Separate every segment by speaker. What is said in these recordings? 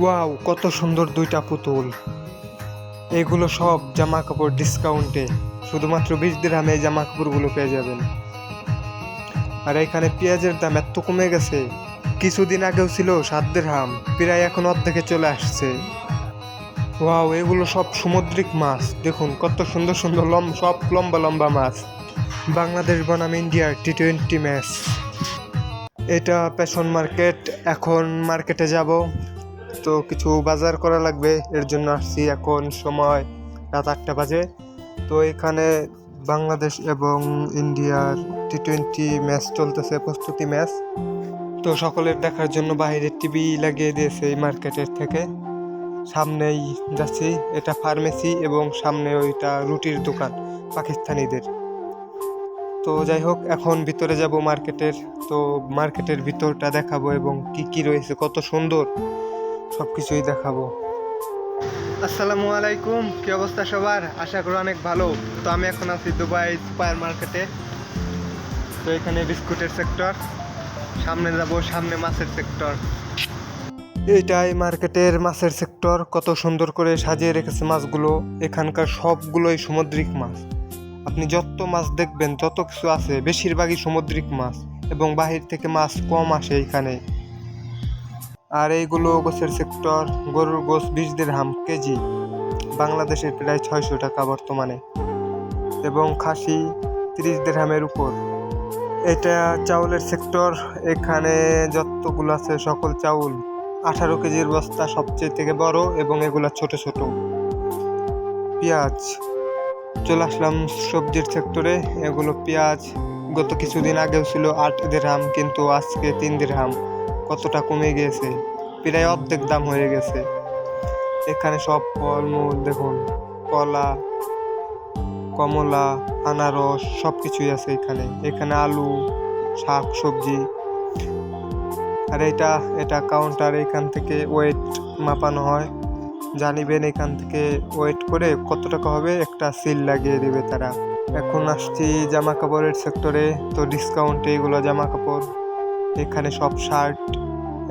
Speaker 1: Wow, কত সুন্দর দুইটা পুতুল। এগুলো সব জামা কাপড় ডিসকাউন্টে, শুধুমাত্র 20 দিরহামে এই জামা কাপড়গুলো পেয়ে যাবেন। আর এখানে পেঁয়াজের দাম এত কমে গেছে, কিছুদিন আগেও ছিল 7 দিরহাম, প্রায় এখন অর্ধেকে চলে আসছে। ওয়াও, এগুলো সব সামুদ্রিক মাছ, দেখুন কত সুন্দর সুন্দর সব লম্বা লম্বা মাছ। বাংলাদেশ বনাম ইন্ডিয়ার টি-20 ম্যাচ। এটা প্যাশন মার্কেট। এখন মার্কেটে যাব, তো কিছু বাজার করা লাগবে, এর জন্য আসছি। এখন সময় রাত 8টা বাজে। তো এখানে বাংলাদেশ এবং ইন্ডিয়ার টি-20 ম্যাচ চলতেছে, প্রস্তুতি ম্যাচ। তো সকলের দেখার জন্য বাইরে টিভি লাগিয়ে দিয়েছে এই মার্কেটের থেকে। সামনেই যাচ্ছি, এটা ফার্মেসি এবং সামনে ওইটা রুটির দোকান পাকিস্তানিদের। তো যাই হোক, এখন ভিতরে যাব মার্কেটের। তো মার্কেটের ভিতরটা দেখাবো এবং কি কি রয়েছে, কত সুন্দর, সবকিছুই দেখাবো। আসসালামু আলাইকুম, কি অবস্থা সবার? আশা করি অনেক ভালো। তো আমি এখন আছি দুবাই সুপার মার্কেটে। তো এখানে বিস্কুটের সেক্টর, সামনে যাব, সামনে মাছের সেক্টর। এইটাই মার্কেটের মাছের সেক্টর। কত সুন্দর করে সাজিয়ে রেখেছে মাছগুলো। এখানকার সবগুলোই সামুদ্রিক মাছ। আপনি যত মাছ দেখবেন, যত কিছু আছে, বেশিরভাগই সামুদ্রিক মাছ এবং বাহির থেকে মাছ কম আসে এখানে। আর এইগুলো গোছের সেক্টর। গরুর গোছ 20 দিরহাম কেজি, বাংলাদেশে প্রায় 600 টাকা বর্তমানে, এবং খাসি 30 দিরহামের উপর। এটা চাউলের সেক্টর। এখানে যতগুলো আছে সকল চাউল। 18 কেজির বস্তা সবচেয়ে থেকে বড় এবং এগুলা ছোট ছোট। পেঁয়াজ, চলে আসলাম সবজির সেক্টরে। এগুলো পেঁয়াজ গত কিছুদিন আগেও ছিল 8 দিরহাম, কিন্তু আজকে 3 দিরহাম। কতটা কমে গিয়েছে, প্রায় অর্ধেক দাম হয়ে গেছে। এখানে সব ফলমূল দেখুন, কলা, কমলা, আনারস সব কিছুই আছে এখানে। এখানে আলু, শাক সবজি। আর এটা কাউন্টার। এখান থেকে ওয়েট মাপানো হয়, জানিবেন এখান থেকে ওয়েট করে কত টাকা হবে একটা সিল লাগিয়ে দেবে তারা। এখন আসছি জামা কাপড়ের সেক্টরে। তো ডিসকাউন্টে এগুলো জামা কাপড়। এখানে সব শার্ট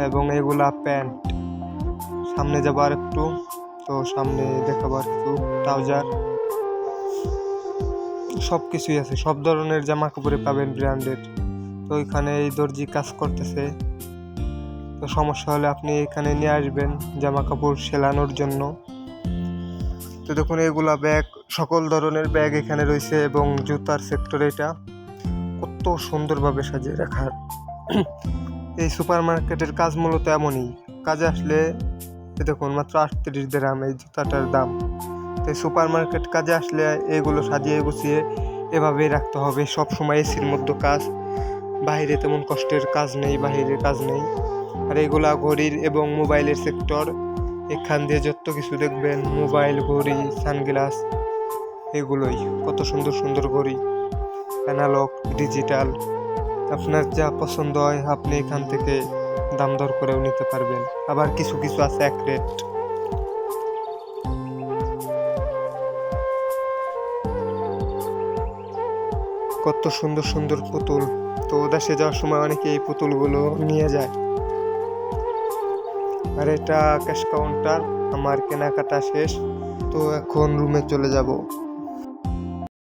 Speaker 1: এবং এগুলা প্যান্ট। সামনে যাবো আর একটু, তো সামনে দেখাবো আর একটু ট্রাউজার। সব কিছুই আছে, সব ধরনের জামা কাপড়ে পাবেন ব্র্যান্ডের। তো এখানে এই দর্জি কাজ করতেছে। তো সমস্যা হলে আপনি এখানে নিয়ে আসবেন জামা কাপড় সেলানোর জন্য। তো দেখুন এগুলা ব্যাগ, সকল ধরনের ব্যাগ এখানে রয়েছে, এবং জুতার সেক্টরে এটা কত সুন্দরভাবে সাজিয়ে রাখার। এই সুপার মার্কেটের কাজ মূলত এমনই, কাজে আসলে দেখুন মাত্র 38 দিরহাম এই জুতাটার দাম। তো এই সুপার মার্কেট কাজে আসলে এগুলো সাজিয়ে গুছিয়ে এভাবেই রাখতে হবে। সব সময় এসির মধ্যে কাজ, বাইরে তেমন কষ্টের কাজ নেই, বাহিরের কাজ নেই। আর এগুলা ঘড়ির এবং মোবাইলের সেক্টর। এখান দিয়ে যত কিছু দেখবেন, মোবাইল, ঘড়ি, সানগ্লাস, এগুলোই। কত সুন্দর সুন্দর ঘড়ি, অ্যানালগ, ডিজিটাল। আপনার যা পছন্দ হয় আপনি এখান থেকে দাম দর করেও নিতে পারবেন। আবার কিছু কিছু আছে এক রেট। কত সুন্দর সুন্দর পুতুল। তো দেশে যাওয়ার সময় অনেকে এই পুতুলগুলো নিয়ে যায়। আর এটা ক্যাশ কাউন্টার। আমার কেনাকাটা শেষ, তো এখন রুমে চলে যাব।